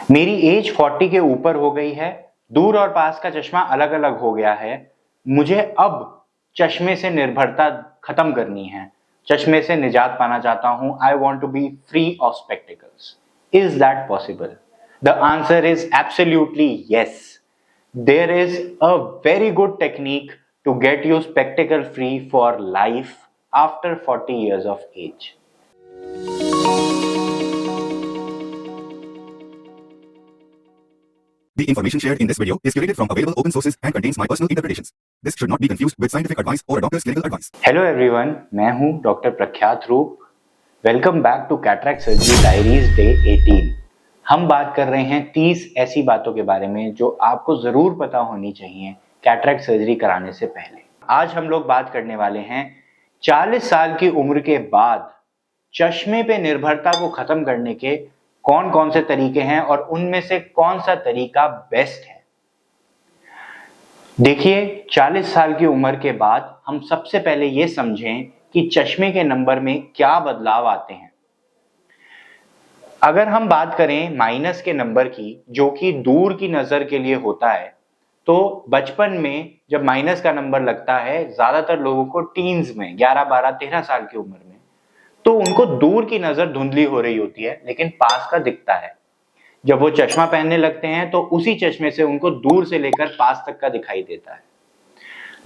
मेरी एज 40 के ऊपर हो गई है, दूर और पास का चश्मा अलग अलग हो गया है। मुझे अब चश्मे से निर्भरता खत्म करनी है, चश्मे से निजात पाना चाहता हूं। I want to be free of spectacles. Is that possible? The answer is absolutely yes. There is a very good technique to get you spectacle free for life after 40 years of age. The information shared in this video is curated from available open sources and contains my personal interpretations. This should not be confused with scientific advice or a doctor's clinical advice. Hello everyone, मैं हूं doctor Prakhyat Roop. Welcome back to cataract surgery diaries day 18। हम बात कर रहे हैं 30 ऐसी बातों के बारे में जो आपको जरूर पता होनी चाहिए कैटरैक्ट सर्जरी कराने से पहले। आज हम लोग बात करने वाले हैं 40 साल की उम्र के बाद चश्मे पे निर्भरता को खत्म करने के कौन कौन से तरीके हैं और उनमें से कौन सा तरीका बेस्ट है। देखिए, 40 साल की उम्र के बाद हम सबसे पहले ये समझें कि चश्मे के नंबर में क्या बदलाव आते हैं। अगर हम बात करें माइनस के नंबर की, जो कि दूर की नजर के लिए होता है, तो बचपन में जब माइनस का नंबर लगता है, ज्यादातर लोगों को टीन्स में 11, 12, 13 साल की उम्र में, तो उनको दूर की नजर धुंधली हो रही होती है लेकिन पास का दिखता है। जब वो चश्मा पहनने लगते हैं तो उसी चश्मे से उनको दूर से लेकर पास तक का दिखाई देता है।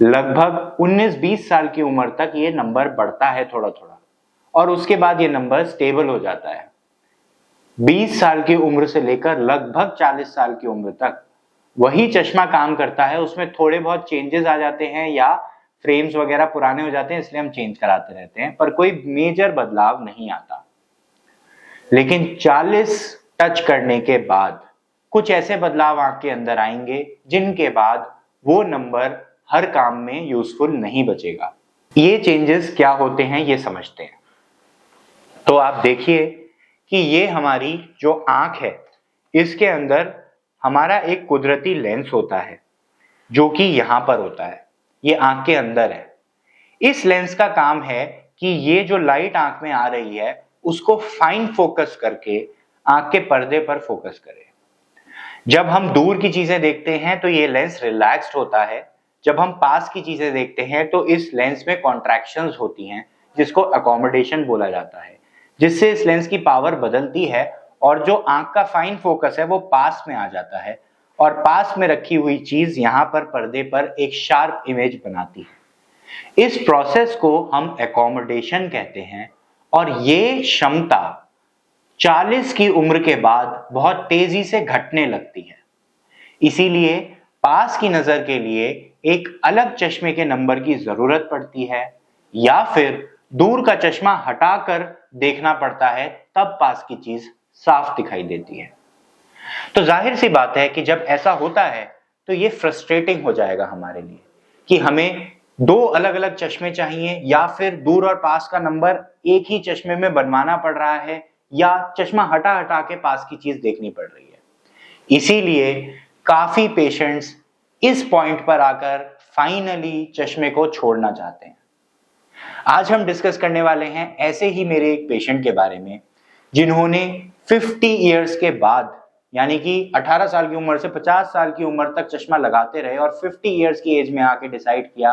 लगभग 19-20 साल की उम्र तक ये नंबर बढ़ता है थोड़ा थोड़ा, और उसके बाद ये नंबर स्टेबल हो जाता है। 20 साल की उम्र से लेकर लगभग 40 साल की उम्र तक वही चश्मा काम करता है, उसमें थोड़े बहुत चेंजेस आ जाते हैं या फ्रेम्स वगैरह पुराने हो जाते हैं, इसलिए हम चेंज कराते रहते हैं, पर कोई मेजर बदलाव नहीं आता। लेकिन 40 टच करने के बाद कुछ ऐसे बदलाव आंख के अंदर आएंगे जिनके बाद वो नंबर हर काम में यूजफुल नहीं बचेगा। ये चेंजेस क्या होते हैं ये समझते हैं। तो आप देखिए कि ये हमारी जो आंख है, इसके अंदर हमारा एक कुदरती लेंस होता है जो कि यहां पर होता है, ये आंख के अंदर है। इस लेंस का काम है कि ये जो लाइट आंख में आ रही है उसको फाइन फोकस करके आंख के पर्दे पर फोकस करे। जब हम दूर की चीजें देखते हैं तो ये लेंस रिलैक्स्ड होता है, जब हम पास की चीजें देखते हैं तो इस लेंस में कॉन्ट्रैक्शंस होती हैं जिसको अकोमोडेशन बोला जाता है, जिससे इस लेंस की पावर बदलती है और जो आंख का फाइन फोकस है वो पास में आ जाता है और पास में रखी हुई चीज यहां पर पर्दे पर एक शार्प इमेज बनाती है। इस प्रोसेस को हम अकोमोडेशन कहते हैं और ये क्षमता 40 की उम्र के बाद बहुत तेजी से घटने लगती है। इसीलिए पास की नजर के लिए एक अलग चश्मे के नंबर की जरूरत पड़ती है या फिर दूर का चश्मा हटाकर देखना पड़ता है, तब पास की चीज साफ दिखाई देती है। तो जाहिर सी बात है कि जब ऐसा होता है तो ये फ्रस्ट्रेटिंग हो जाएगा हमारे लिए कि हमें दो अलग अलग चश्मे चाहिए या फिर दूर और पास का नंबर एक ही चश्मे में बनवाना पड़ रहा है या चश्मा हटा हटा के पास की चीज देखनी पड़ रही है। इसीलिए काफी पेशेंट्स इस पॉइंट पर आकर फाइनली चश्मे को छोड़ना चाहते हैं। आज हम डिस्कस करने वाले हैं ऐसे ही मेरे एक पेशेंट के बारे में जिन्होंने 50 इयर्स के बाद, यानी कि 18 साल की उम्र से 50 साल की उम्र तक चश्मा लगाते रहे और 50 इयर्स की एज में आके डिसाइड किया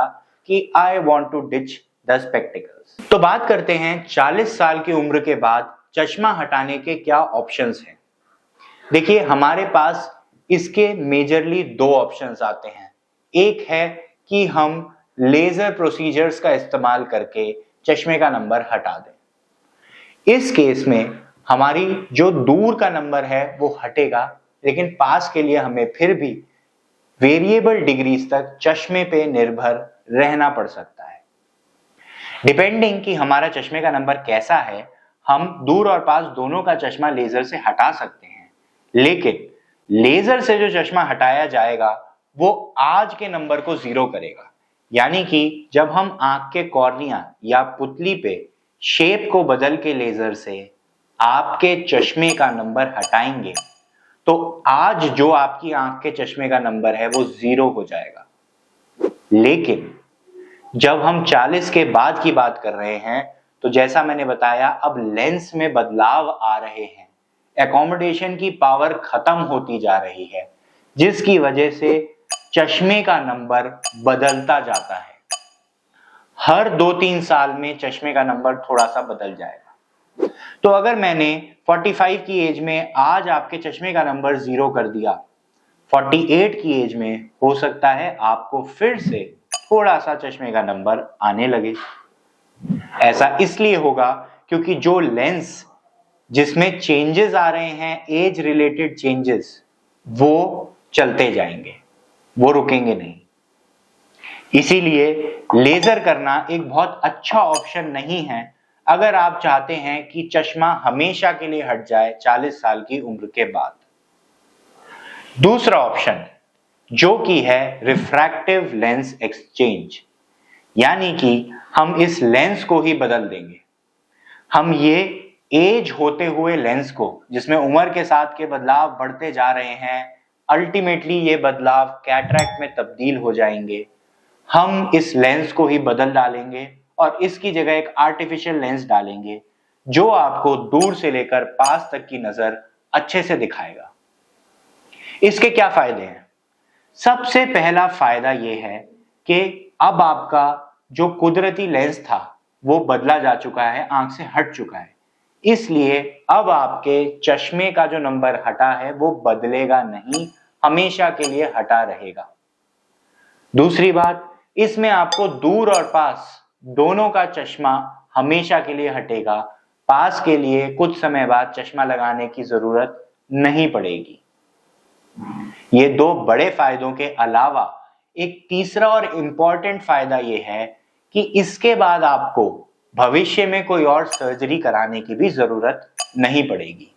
कि I want to ditch the spectacles. तो बात करते हैं 40 साल की उम्र के बाद चश्मा हटाने के क्या ऑप्शंस हैं। देखिए, हमारे पास इसके मेजरली दो ऑप्शंस आते हैं। एक है कि हम लेजर प्रोसीजर्स का इस्तेमाल करके चश्मे का नंबर हटा दें। इस केस में हमारी जो दूर का नंबर है वो हटेगा, लेकिन पास के लिए हमें फिर भी वेरिएबल डिग्रीज तक चश्मे पे निर्भर रहना पड़ सकता है। डिपेंडिंग कि हमारा चश्मे का नंबर कैसा है, हम दूर और पास दोनों का चश्मा लेजर से हटा सकते हैं, लेकिन लेजर से जो चश्मा हटाया जाएगा वो आज के नंबर को जीरो करेगा। यानी कि जब हम आंख के कॉर्निया या पुतली पे शेप को बदल के लेजर से आपके चश्मे का नंबर हटाएंगे तो आज जो आपकी आंख के चश्मे का नंबर है वो जीरो हो जाएगा। लेकिन जब हम 40 के बाद की बात कर रहे हैं तो जैसा मैंने बताया, अब लेंस में बदलाव आ रहे हैं। एकोमोडेशन की पावर खत्म होती जा रही है, जिसकी वजह से चश्मे का नंबर बदलता जाता है। हर 2-3 साल में चश्मे का नंबर थोड़ा सा बदल जाएगा। तो अगर मैंने 45 की एज में आज आपके चश्मे का नंबर 0 कर दिया, 48 की एज में हो सकता है आपको फिर से थोड़ा सा चश्मे का नंबर आने लगे। ऐसा इसलिए होगा क्योंकि जो लेंस जिसमें चेंजेस आ रहे हैं, एज रिलेटेड चेंजेस, वो चलते जाएंगे, वो रुकेंगे नहीं। इसीलिए लेजर करना एक बहुत अच्छा ऑप्शन नहीं है अगर आप चाहते हैं कि चश्मा हमेशा के लिए हट जाए 40 साल की उम्र के बाद। दूसरा ऑप्शन जो कि है रिफ्रैक्टिव लेंस एक्सचेंज, यानी कि हम इस लेंस को ही बदल देंगे। हम ये एज होते हुए लेंस को, जिसमें उम्र के साथ के बदलाव बढ़ते जा रहे हैं, अल्टीमेटली ये बदलाव कैटरैक्ट में तब्दील हो जाएंगे। हम इस लेंस को ही बदल डालेंगे और इसकी जगह एक आर्टिफिशियल लेंस डालेंगे जो आपको दूर से लेकर पास तक की नजर अच्छे से दिखाएगा। इसके क्या फायदे हैं? सबसे पहला फायदा यह है कि अब आपका जो कुदरती लेंस था वो बदला जा चुका है, आंख से हट चुका है, इसलिए अब आपके चश्मे का जो नंबर हटा है वो बदलेगा नहीं, हमेशा के लिए हटा रहेगा। दूसरी बात, इसमें आपको दूर और पास दोनों का चश्मा हमेशा के लिए हटेगा। पास के लिए कुछ समय बाद चश्मा लगाने की जरूरत नहीं पड़ेगी। ये दो बड़े फायदों के अलावा एक तीसरा और इंपॉर्टेंट फायदा यह है कि इसके बाद आपको भविष्य में कोई और सर्जरी कराने की भी जरूरत नहीं पड़ेगी।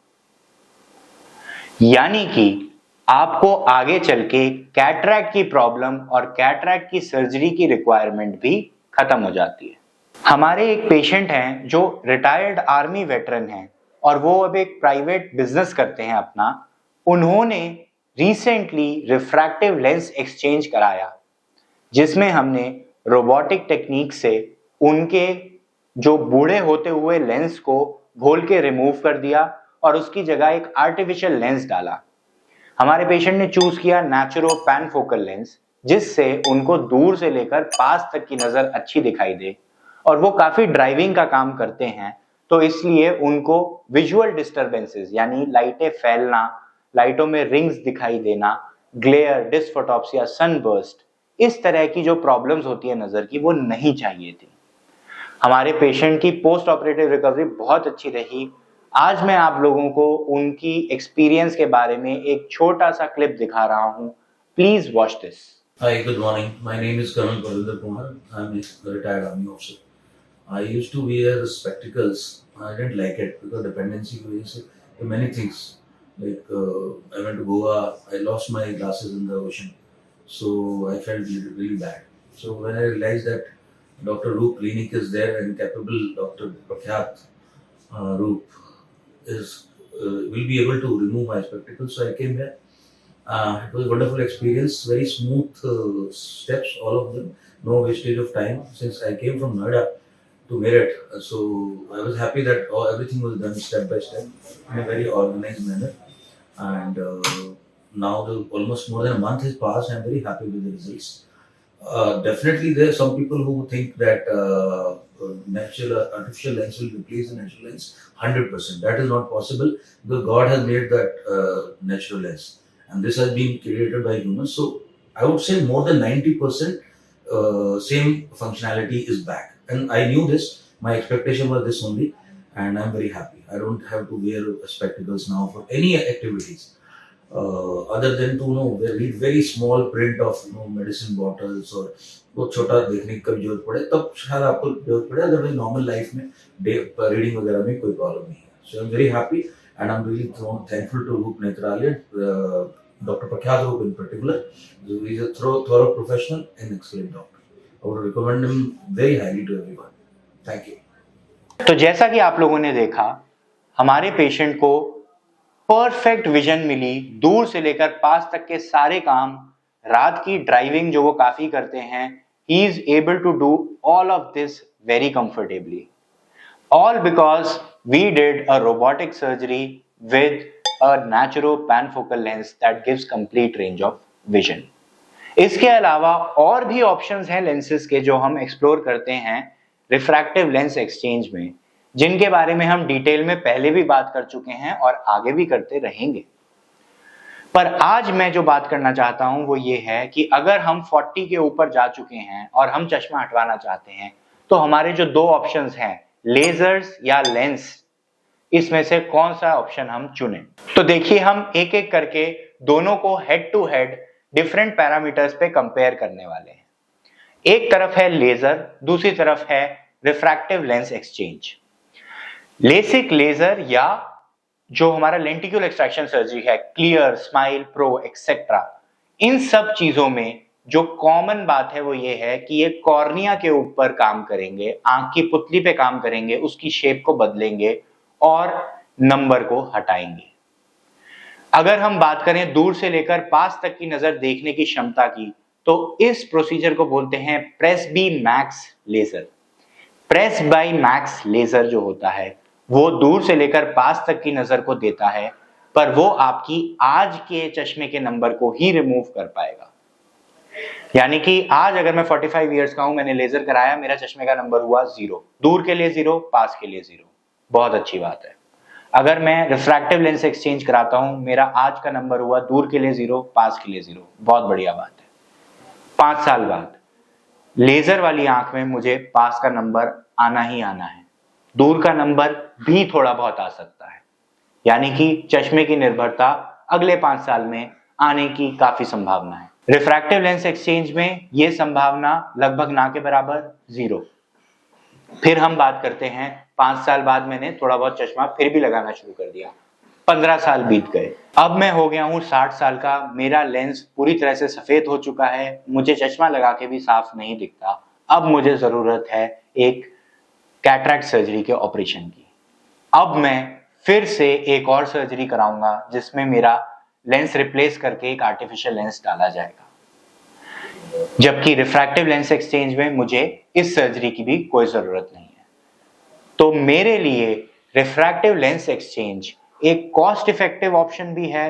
यानी कि आपको आगे चल के कैटरैक्ट की प्रॉब्लम और कैटरैक्ट की सर्जरी की रिक्वायरमेंट भी खत्म हो जाती है। हमारे एक पेशेंट हैं जो रिटायर्ड आर्मी वेटरन हैं और वो अब एक प्राइवेट बिजनेस करते हैं अपना। उन्होंने रिसेंटली रिफ्रैक्टिव लेंस एक्सचेंज कराया, जिसमें हमने रोबोटिक टेक्निक से उनके जो बूढ़े होते हुए लेंस को घोल के रिमूव कर दिया और उसकी जगह एक आर्टिफिशियल लेंस डाला। हमारे पेशेंट ने चूज किया नेचुरो पैन फोकल लेंस, जिससे उनको दूर से लेकर पास तक की नजर अच्छी दिखाई दे, और वो काफी ड्राइविंग का काम करते हैं, तो इसलिए उनको विजुअल डिस्टरबेंसेस यानी लाइटें फैलना, लाइटों में रिंग्स दिखाई देना, ग्लेयर, डिस्फोटॉप्सिया, सनबर्स्ट, इस तरह की जो प्रॉब्लम्स होती है नजर की, वो नहीं चाहिए थी। हमारे पेशेंट की पोस्ट ऑपरेटिव रिकवरी बहुत अच्छी रही। आज मैं आप लोगों को उनकी एक्सपीरियंस के बारे में एक छोटा सा क्लिप दिखा रहा हूं। Please watch this. Hi, good morning. My name is Colonel Parvinder Kumar. I'm a retired army officer. I used to wear spectacles. I didn't like it because dependency की वजह से many things. Like I went to Goa. I lost my glasses in the ocean, so I felt really bad. So when I realized that Dr. Roop Clinic is there and capable Dr. Prakhyat Roop will be able to remove my spectacles, so I came here. It was a wonderful experience, very smooth steps, all of them, no wastage of time. Since I came from Noida to Meerut, so I was happy that everything was done step by step in a very organized manner. And now almost more than a month has passed. I'm very happy with the results. Definitely, there are some people who think that artificial lens will replace the natural lens. 100%. That is not possible because God has made that natural lens. And this has been created by humans. So I would say more than 90% same functionality is back. And I knew this. My expectation was this only. And I'm very happy. I don't have to wear spectacles now for any activities. Other than to read very small print of medicine bottles or बहुत छोटा देखने की कभी जरूरत पड़े तब शायद आपको जरूरत पड़े, अदरवाइज नॉर्मल लाइफ में रीडिंग वगैरह में कोई प्रॉब्लम नहीं है. So I'm very happy and I'm really thankful to Roop Netralaya, Dr. Prakhyat Roop in particular. He's a thorough professional and excellent doctor. I would recommend him very highly to everyone. Thank you. तो जैसा कि आप लोगों ने देखा, हमारे patient को perfect vision मिली, दूर से लेकर पास तक के सारे काम, रात की ड्राइविंग जो वो काफी करते हैं, he is able to do all of this very comfortably. All because we did a robotic surgery with a natural panfocal lens that gives complete range of vision. इसके अलावा और भी ऑप्शंस हैं लेंसेज के जो हम एक्सप्लोर करते हैं रिफ्रैक्टिव लेंस एक्सचेंज में, जिनके बारे में हम डिटेल में पहले भी बात कर चुके हैं और आगे भी करते रहेंगे। पर आज मैं जो बात करना चाहता हूं वो ये है कि अगर हम 40 के ऊपर जा चुके हैं और हम चश्मा हटवाना चाहते हैं तो हमारे जो दो ऑप्शंस हैं, लेजर्स या लेंस, इसमें से कौन सा ऑप्शन हम चुनें। तो देखिए, हम एक एक करके दोनों को head to head different parameters पे कंपेयर करने वाले हैं। एक तरफ है लेजर, दूसरी तरफ है refractive lens exchange. LASIK laser या जो हमारा लेंटिक्यूल एक्सट्रैक्शन सर्जरी है, क्लियर, स्माइल, प्रो एक्सेट्रा, इन सब चीजों में जो कॉमन बात है वो ये है कि ये कॉर्निया के ऊपर काम करेंगे, आंख की पुतली पे काम करेंगे, उसकी शेप को बदलेंगे और नंबर को हटाएंगे। अगर हम बात करें दूर से लेकर पास तक की नजर देखने की क्षमता की, तो इस प्रोसीजर को बोलते हैं presby max laser. Presby max laser जो होता है वो दूर से लेकर पास तक की नजर को देता है, पर वो आपकी आज के चश्मे के नंबर को ही रिमूव कर पाएगा। यानी कि आज अगर मैं 45 इयर्स का हूं, मैंने लेजर कराया, मेरा चश्मे का नंबर हुआ 0, दूर के लिए 0, पास के लिए 0, बहुत अच्छी बात है। अगर मैं रिफ्रैक्टिव लेंस एक्सचेंज कराता हूं, मेरा आज का नंबर हुआ दूर के लिए 0, पास के लिए 0, बहुत बढ़िया बात है। 5 साल बाद लेजर वाली आंख में मुझे पास का नंबर आना ही आना है, दूर का नंबर भी थोड़ा बहुत आ सकता है, यानी कि चश्मे की निर्भरता अगले 5 साल में आने की काफी संभावना है। रिफ्रैक्टिव लेंस एक्सचेंज में यह संभावना लगभग ना के बराबर 0। फिर हम बात करते हैं 5 साल बाद मैंने थोड़ा बहुत चश्मा फिर भी लगाना शुरू कर दिया, 15 साल बीत गए, अब मैं हो गया हूं 60 साल का, मेरा लेंस पूरी तरह से सफेद हो चुका है, मुझे चश्मा लगा के भी साफ नहीं दिखता। अब मुझे जरूरत है एक कैटरैक्ट सर्जरी के ऑपरेशन की। अब मैं फिर से एक और सर्जरी कराऊंगा जिसमें मेरा लेंस रिप्लेस करके एक आर्टिफिशियल लेंस डाला जाएगा, जबकि रिफ्रैक्टिव लेंस एक्सचेंज में मुझे इस सर्जरी की भी कोई जरूरत नहीं है। तो मेरे लिए रिफ्रैक्टिव लेंस एक्सचेंज एक कॉस्ट इफेक्टिव ऑप्शन भी है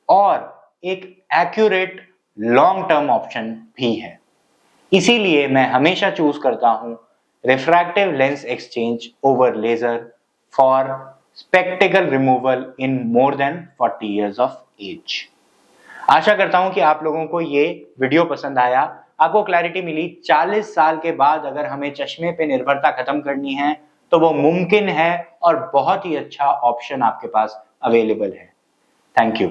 और एक एक्यूरेट लॉन्ग टर्म ऑप्शन भी है। इसीलिए मैं हमेशा चूज करता हूं refractive lens exchange over laser for spectacle removal in more than 40 years of age। आशा करता हूं कि आप लोगों को ये वीडियो पसंद आया, आपको क्लैरिटी मिली। 40 साल के बाद अगर हमें चश्मे पे निर्भरता खत्म करनी है तो वो मुमकिन है और बहुत ही अच्छा ऑप्शन आपके पास अवेलेबल है। Thank you.